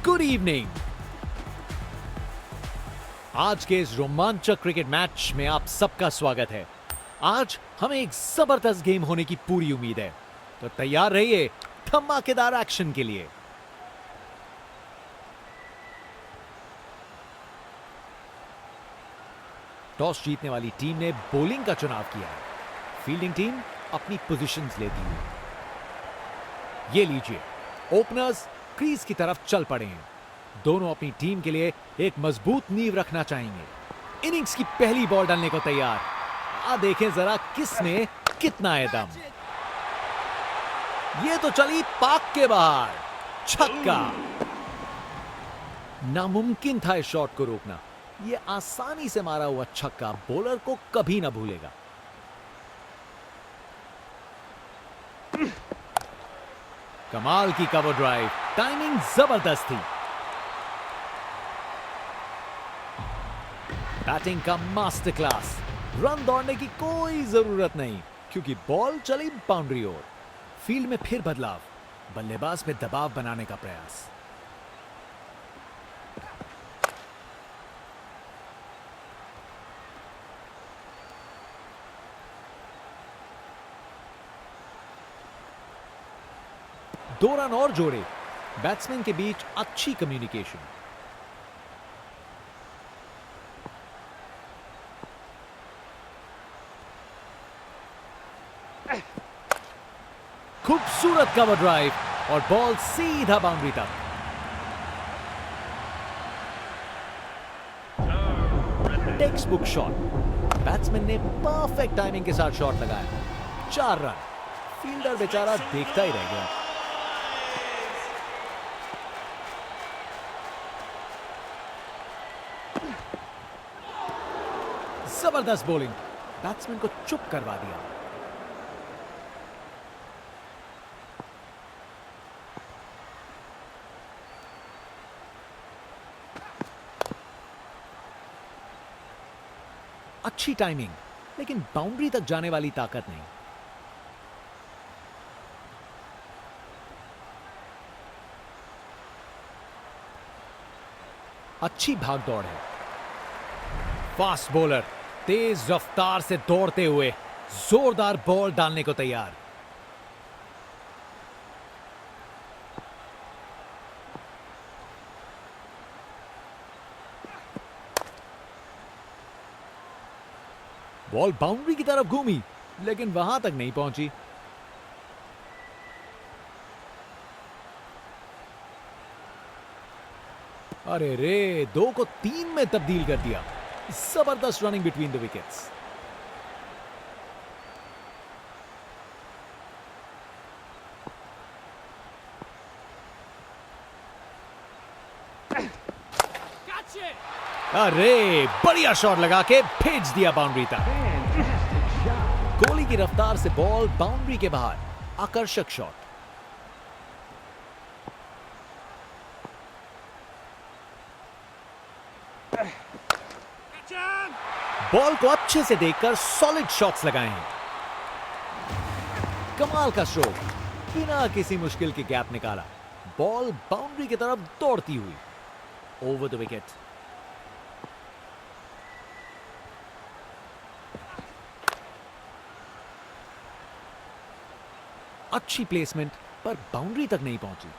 Good evening. आज के इस रोमांचक क्रिकेट मैच में आप सबका स्वागत है। आज हमें एक जबरदस्त गेम होने की पूरी उम्मीद है, तो तैयार रहिए धमाकेदार एक्शन के लिए। टॉस जीतने वाली टीम ने बॉलिंग का चुनाव किया है। फील्डिंग टीम अपनी पोजीशंस लेती है। ये लीजिए, ओपनर्स क्रीज की तरफ चल पड़े हैं। दोनों अपनी टीम के लिए एक मजबूत नींव रखना चाहेंगे। इनिंग्स की पहली बॉल डालने को तैयार। देखें जरा किस में कितना है दम। ये तो चली पाक के बाहर, छक्का। नामुमकिन था इस शॉट को रोकना। ये आसानी से मारा हुआ छक्का बॉलर को कभी ना भूलेगा। कमाल की कवर ड्राइव, टाइमिंग जबरदस्त थी। बैटिंग का मास्टर क्लास। रन दौड़ने की कोई जरूरत नहीं, क्योंकि बॉल चली बाउंड्री ओर। फील्ड में फिर बदलाव, बल्लेबाज पे दबाव बनाने का प्रयास। दो रन और जोड़े। बैट्समैन के बीच अच्छी कम्युनिकेशन। खूबसूरत कवर ड्राइव और बॉल सीधा बाउंड्री तक। Text book shot. बैट्समैन ने परफेक्ट टाइमिंग के साथ शॉट लगाया। 4 रन। फील्डर बेचारा देखता ही रह गया। जबरदस्त बॉलिंग, बैट्समैन को चुप करवा दिया। अच्छी टाइमिंग, लेकिन बाउंड्री तक जाने वाली ताकत नहीं। अच्छी भाग दौड़ है। फास्ट बॉलर तेज रफ्तार से दौड़ते हुए जोरदार बॉल डालने को तैयार। बॉल बाउंड्री की तरफ घूमी, लेकिन वहां तक नहीं पहुंची। अरे रे, 2 को 3 में तब्दील कर दिया। जबरदस्त रनिंग बिटवीन द विकेट्स। अरे बढ़िया शॉट लगा के भेज दिया बाउंड्री तक। कोहली की रफ्तार से बॉल बाउंड्री के बाहर। आकर्षक शॉट। बॉल को अच्छे से देखकर सॉलिड शॉट्स लगाए हैं। कमाल का स्ट्रोक, बिना किसी मुश्किल के गैप निकाला। बॉल बाउंड्री की तरफ दौड़ती हुई ओवर द विकेट। अच्छी प्लेसमेंट, पर बाउंड्री तक नहीं पहुंची।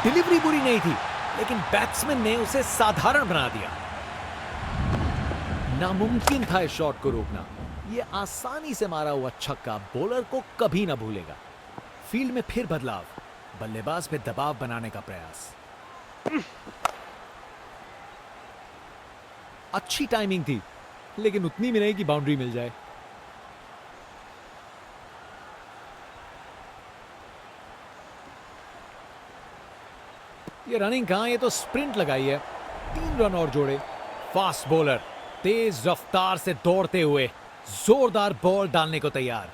डिलीवरी बुरी नहीं थी, लेकिन बैट्समैन ने उसे साधारण बना दिया। नामुमकिन था इस शॉट को रोकना। यह आसानी से मारा हुआ छक्का बॉलर को कभी ना भूलेगा। फील्ड में फिर बदलाव, बल्लेबाज पे दबाव बनाने का प्रयास। अच्छी टाइमिंग थी, लेकिन उतनी भी नहीं कि बाउंड्री मिल जाए। ये रनिंग कहां, ये तो स्प्रिंट लगाई है। 3 रन और जोड़े। फास्ट बॉलर तेज रफ्तार से दौड़ते हुए जोरदार बॉल डालने को तैयार।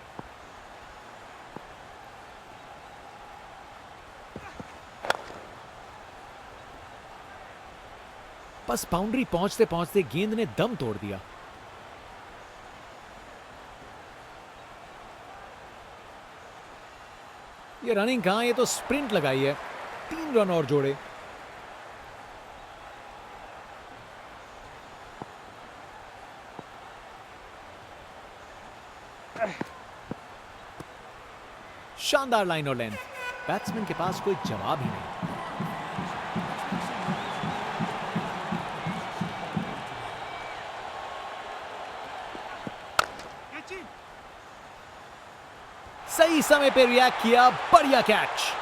बस बाउंड्री पहुंचते पहुंचते गेंद ने दम तोड़ दिया। ये रनिंग कहां, ये तो स्प्रिंट लगाई है। 3 रन और जोड़े। शानदार लाइन और लेंथ। बैट्समैन के पास कोई जवाब ही नहीं। सही समय पे रिएक्ट किया, बढ़िया कैच।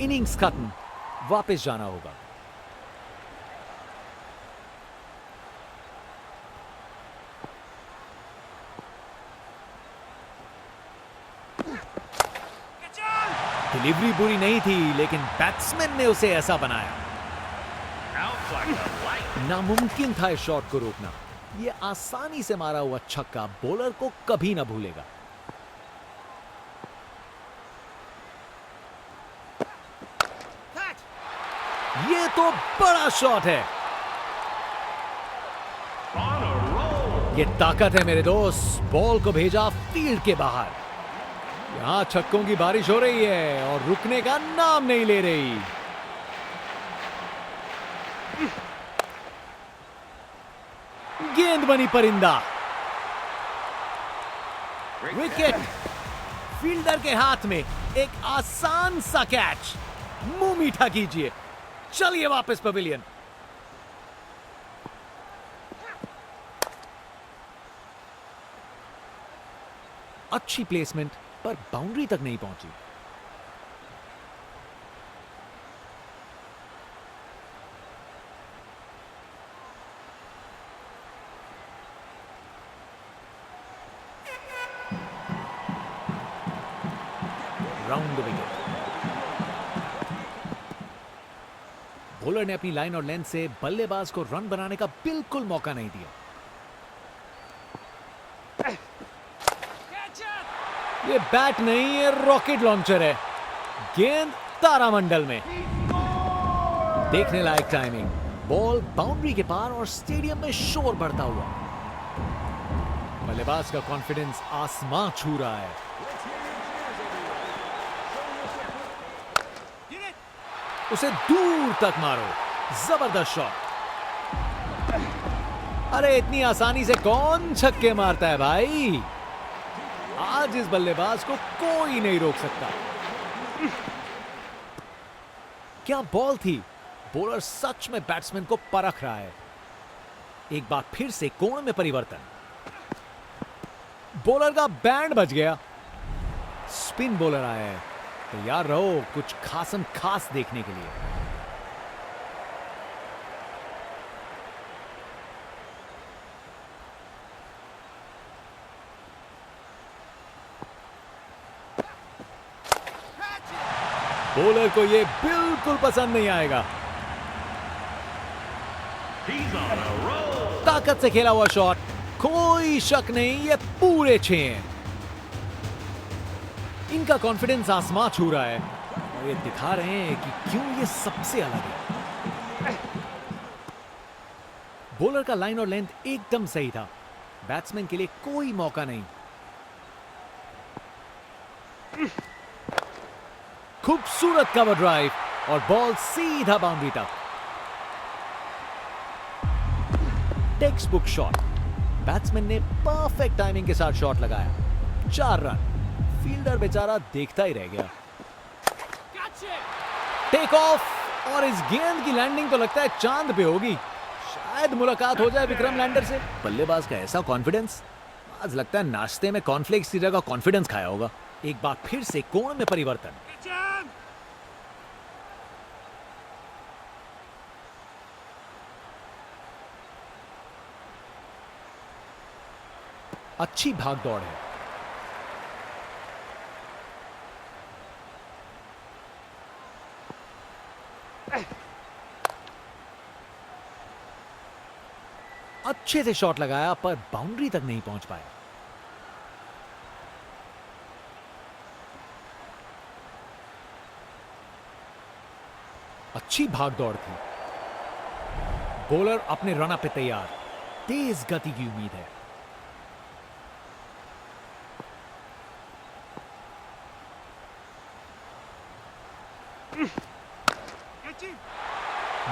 इनिंग्स खत्म, वापस जाना होगा। डिलीवरी बुरी नहीं थी, लेकिन बैट्समैन ने उसे ऐसा बनाया। नामुमकिन था इस शॉट को रोकना। यह आसानी से मारा हुआ छक्का बॉलर को कभी ना भूलेगा। यह तो बड़ा शॉट है। यह ताकत है मेरे दोस्त। बॉल को भेजा फील्ड के बाहर। यहां छक्कों की बारिश हो रही है और रुकने का नाम नहीं ले रही। गेंद बनी परिंदा। विकेट। फील्डर के हाथ में एक आसान सा कैच। मुंह मीठा कीजिए। चलिए वापस पवेलियन। अच्छी प्लेसमेंट, पर बाउंड्री तक नहीं पहुंची। Round the wicket. बॉलर ने अपनी लाइन और लेंथ से बल्लेबाज को रन बनाने का बिल्कुल मौका नहीं दिया। ये बैट नहीं, ये रॉकेट लॉन्चर है। गेंद तारामंडल में। देखने लायक टाइमिंग। बॉल बाउंड्री के पार और स्टेडियम में शोर बढ़ता हुआ। बल्लेबाज का कॉन्फिडेंस आसमां छू रहा है। उसे दूर तक मारो। जबरदस्त शॉट। अरे इतनी आसानी से कौन छक्के मारता है भाई। आज इस बल्लेबाज को कोई नहीं रोक सकता। क्या बॉल थी। बॉलर सच में बैट्समैन को परख रहा है। एक बार फिर से कोण में परिवर्तन। बॉलर का बैंड बज गया। स्पिन बॉलर आया है। तैयार रहो कुछ खासम खास देखने के लिए। बॉलर को यह बिल्कुल पसंद नहीं आएगा। ताकत से खेला हुआ शॉट। कोई शक नहीं, ये पूरे 6 हैं। इनका कॉन्फिडेंस आसमां छू रहा है और ये दिखा रहे हैं कि क्यों ये सबसे अलग है। बॉलर का लाइन और लेंथ एकदम सही था। बैट्समैन के लिए कोई मौका नहीं। खूबसूरत कवर ड्राइव और बॉल सीधा बाउंड्री तक। Text book shot. बैट्समैन ने परफेक्ट टाइमिंग के साथ शॉट लगाया। 4 रन। फील्डर बेचारा देखता ही रह गया। टेक ऑफ और इस गेंद की लैंडिंग तो लगता है चांद पे होगी। शायद मुलाकात हो जाए विक्रम लैंडर से। बल्लेबाज का ऐसा कॉन्फिडेंस। आज लगता है नाश्ते में कॉर्नफ्लेक्स की जगह कॉन्फिडेंस खाया होगा। एक बार फिर से कोण में परिवर्तन। अच्छी भागदौड़ है। अच्छे से शॉट लगाया पर बाउंड्री तक नहीं पहुंच पाया। अच्छी भागदौड़ थी। बॉलर अपने रन अप पे तैयार, तेज गति की उम्मीद है।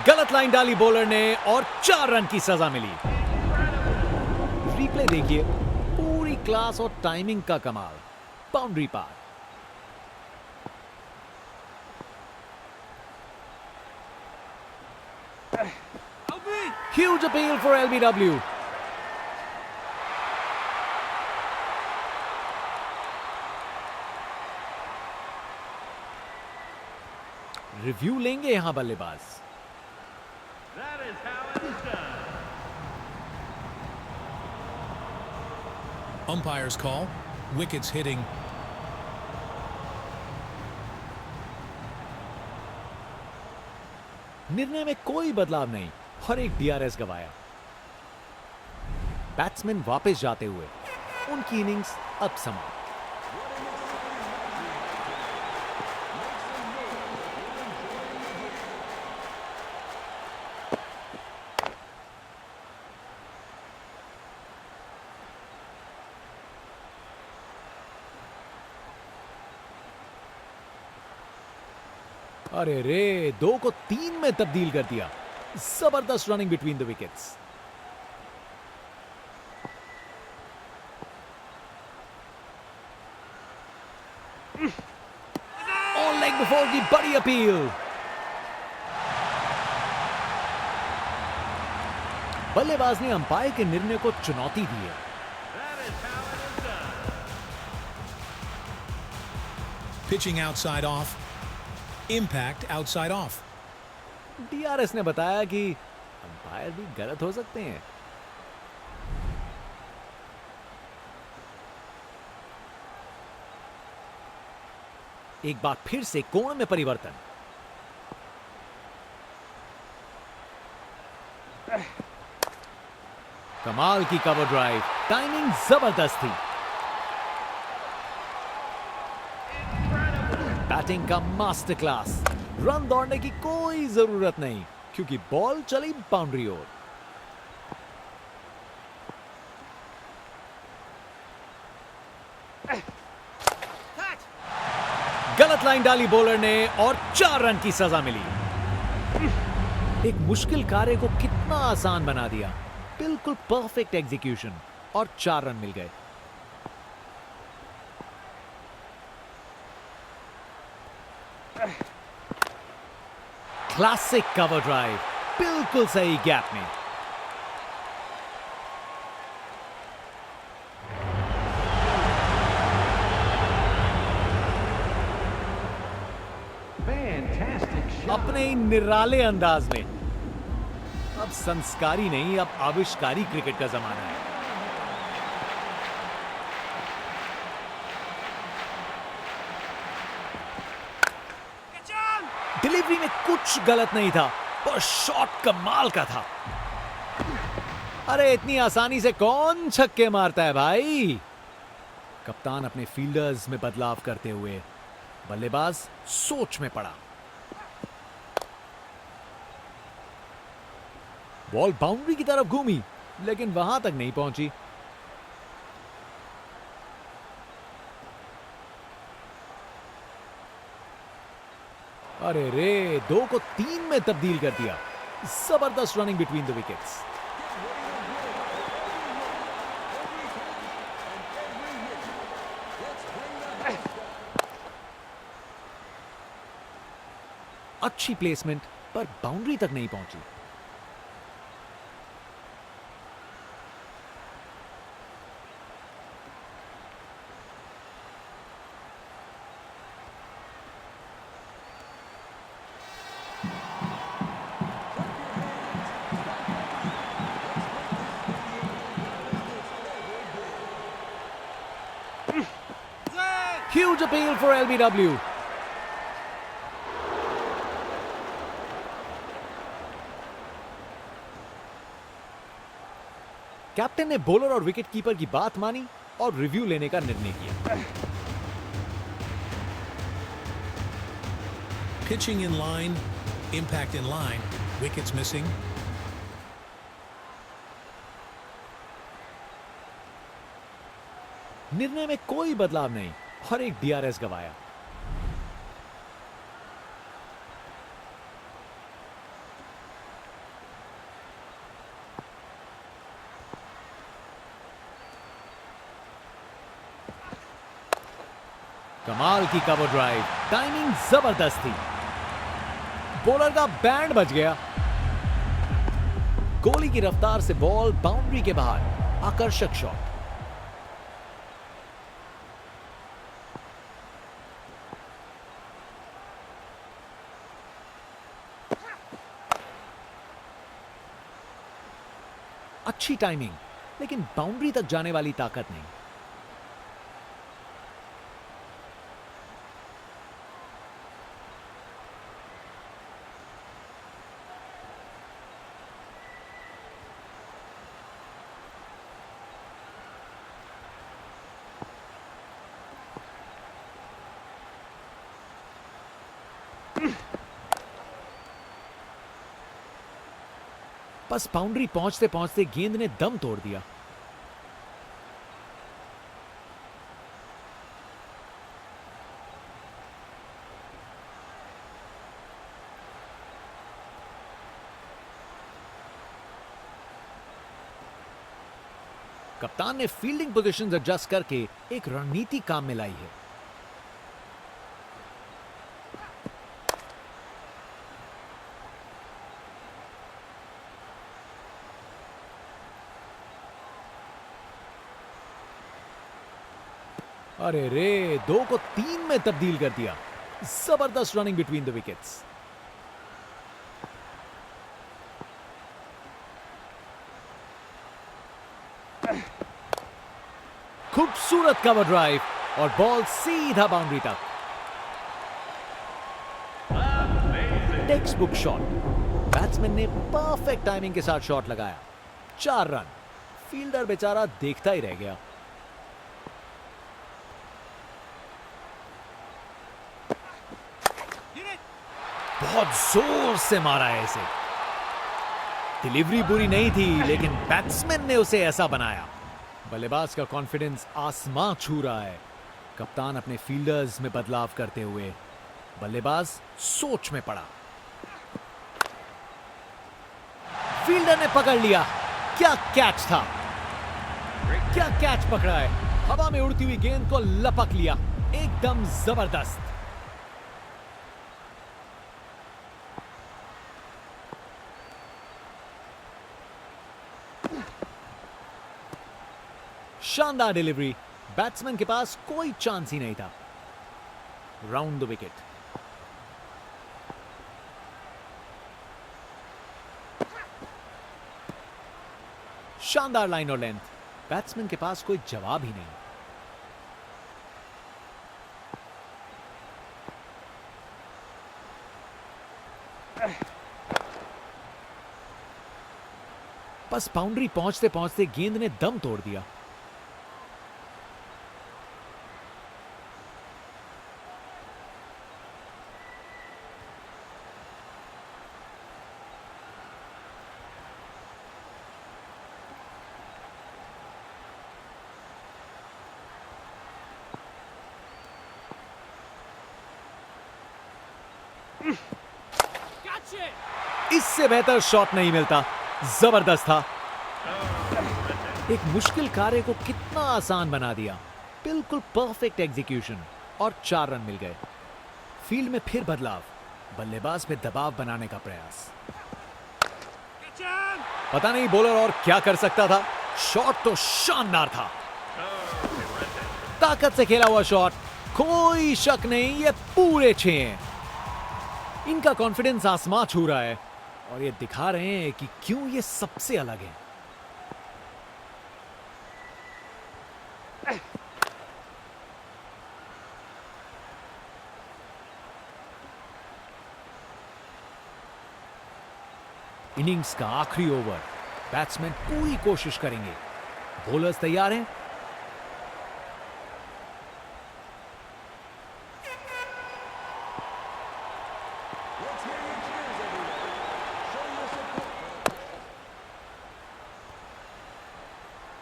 गलत लाइन डाली बॉलर ने और 4 रन की सजा मिली। रिप्ले देखिए, पूरी क्लास और टाइमिंग का कमाल। बाउंड्री पार। Huge appeal for LBW. Review लेंगे यहां बल्लेबाज। Umpire's call. Wickets hitting. निर्णय में कोई बदलाव नहीं और एक डीआरएस गवाया। बैट्समैन वापस जाते हुए, उनकी इनिंग्स अब समाप्त। अरे रे, 2 को 3 में तब्दील कर दिया। जबरदस्त running between the wickets. On leg before की बड़ी अपील। बल्लेबाज ने अंपायर के निर्णय को चुनौती दी है। Pitching outside off. Impact outside off. DRS ने बताया कि अंपायर भी गलत हो सकते हैं। एक बार फिर से कोण में परिवर्तन। कमाल की कवर ड्राइव, टाइमिंग जबरदस्त थी। बैटिंग का मास्टर क्लास। रन दौड़ने की कोई जरूरत नहीं क्योंकि बॉल चली बाउंड्री ओर। गलत लाइन डाली बॉलर ने और 4 रन की सजा मिली। एक मुश्किल कार्य को कितना आसान बना दिया। बिल्कुल परफेक्ट एग्जीक्यूशन और 4 रन मिल गए। क्लासिक कवर ड्राइव, बिल्कुल सही गैप में। अपने ही निराले अंदाज में। अब संस्कारी नहीं, अब आविष्कारी क्रिकेट का जमाना है। डिलीवरी में कुछ गलत नहीं था और शॉट कमाल का था। अरे इतनी आसानी से कौन छक्के मारता है भाई। कप्तान अपने फील्डर्स में बदलाव करते हुए बल्लेबाज सोच में पड़ा। बॉल बाउंड्री की तरफ घूमी लेकिन वहां तक नहीं पहुंची। अरे रे, 2 को 3 में तब्दील कर दिया। जबरदस्त रनिंग बिटवीन द विकेट्स। अच्छी प्लेसमेंट पर बाउंड्री तक नहीं पहुंची। Huge appeal for LBW. Captain ने बॉलर और विकेट कीपर की बात मानी और रिव्यू लेने का निर्णय किया। Pitching in line, impact in line, wickets missing. निर्णय में कोई बदलाव नहीं और एक डीआरएस गवाया। कमाल की कवर ड्राइव, टाइमिंग जबरदस्त थी। बॉलर का बैंड बच गया। गोली की रफ्तार से बॉल बाउंड्री के बाहर, आकर्षक शॉट। अच्छी टाइमिंग, लेकिन बाउंड्री तक जाने वाली ताकत नहीं। बस बाउंड्री पहुंचते पहुंचते गेंद ने दम तोड़ दिया। कप्तान ने फील्डिंग पोजीशंस एडजस्ट करके एक रणनीति काम में लाई है। अरे रे, 2 को 3 में तब्दील कर दिया। जबरदस्त रनिंग बिटवीन द विकेट्स। खूबसूरत कवर ड्राइव और बॉल सीधा बाउंड्री तक। Text book shot. बैट्समैन ने परफेक्ट टाइमिंग के साथ शॉट लगाया। 4 रन। फील्डर बेचारा देखता ही रह गया। बहुत जोर से मारा है इसे। डिलीवरी बुरी नहीं थी, लेकिन बैट्समैन ने उसे ऐसा बनाया। बल्लेबाज का कॉन्फिडेंस आसमां छू रहा है। कप्तान अपने फील्डर्स में बदलाव करते हुए बल्लेबाज सोच में पड़ा। फील्डर ने पकड़ लिया। क्या कैच था! क्या कैच पकड़ा है! हवा में उड़ती हुई गेंद को लपक लिया। एकदम जबरदस्त। शानदार डिलीवरी। बैट्समैन के पास कोई चांस ही नहीं था। Round the wicket. शानदार लाइन और लेंथ। बैट्समैन के पास कोई जवाब ही नहीं। बस बाउंड्री पहुंचते पहुंचते गेंद ने दम तोड़ दिया। इससे बेहतर शॉट नहीं मिलता। जबरदस्त था। एक मुश्किल कार्य को कितना आसान बना दिया। बिल्कुल परफेक्ट एग्जीक्यूशन और 4 रन मिल गए। फील्ड में फिर बदलाव। बल्लेबाज पे दबाव बनाने का प्रयास। पता नहीं बॉलर और क्या कर सकता था। शॉट तो शानदार था। ताकत से खेला हुआ शॉट। कोई शक नहीं, ये पूरे 6 हैं। इनका कॉन्फिडेंस आसमां छू रहा है और ये दिखा रहे हैं कि क्यों ये सबसे अलग है। इनिंग्स का आखिरी ओवर। बैट्समैन पूरी कोशिश करेंगे बॉलर्स तैयार हैं।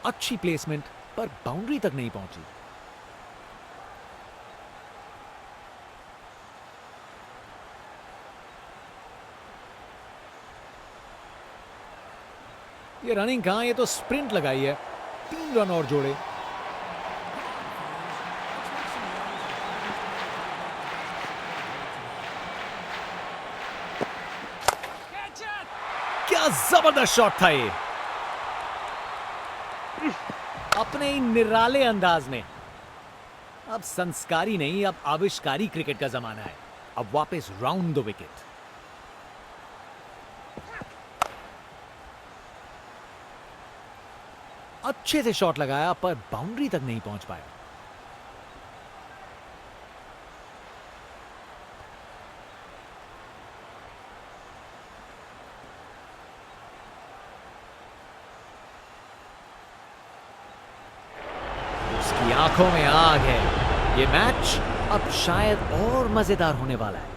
अच्छी प्लेसमेंट पर बाउंड्री तक नहीं पहुंची। ये रनिंग कहां, ये तो स्प्रिंट लगाई है। 3 रन और जोड़े। क्या जबरदस्त शॉट था ये, अपने ही निराले अंदाज में। अब संस्कारी नहीं, अब आविष्कारी क्रिकेट का जमाना है। अब वापस राउंड द विकेट। अच्छे से शॉट लगाया पर बाउंड्री तक नहीं पहुंच पाया। उसकी आंखों में आग है। ये मैच अब शायद और मजेदार होने वाला है।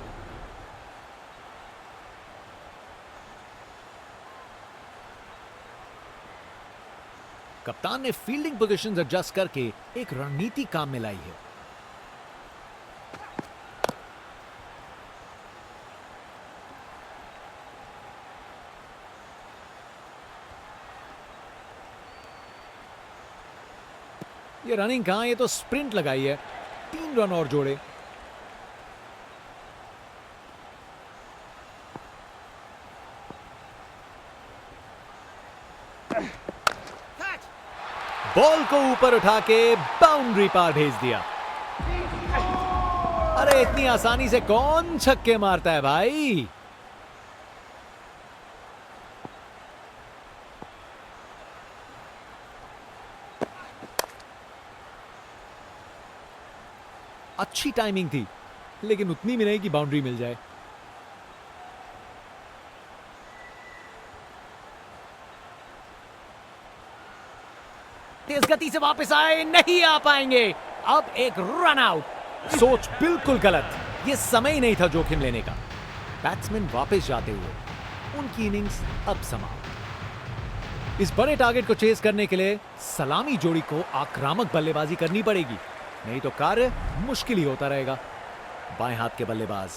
कप्तान ने फील्डिंग पोजीशंस एडजस्ट करके एक रणनीति काम में लाई है। ये रनिंग कहां, ये तो स्प्रिंट लगाई है। 3 रन और जोड़े। बॉल को ऊपर उठा के बाउंड्री पार भेज दिया। अरे इतनी आसानी से कौन छक्के मारता है भाई। अच्छी टाइमिंग थी, लेकिन उतनी भी नहीं कि बाउंड्री मिल जाए। तेज गति से वापस आए, नहीं आ पाएंगे। अब एक रन आउट। सोच बिल्कुल गलत। यह समय ही नहीं था जोखिम लेने का। बैट्समैन वापस जाते हुए उनकी इनिंग्स अब समाप्त। इस बड़े टारगेट को चेस करने के लिए सलामी जोड़ी को आक्रामक बल्लेबाजी करनी पड़ेगी, नहीं तो कार्य मुश्किल ही होता रहेगा। बाएं हाथ के बल्लेबाज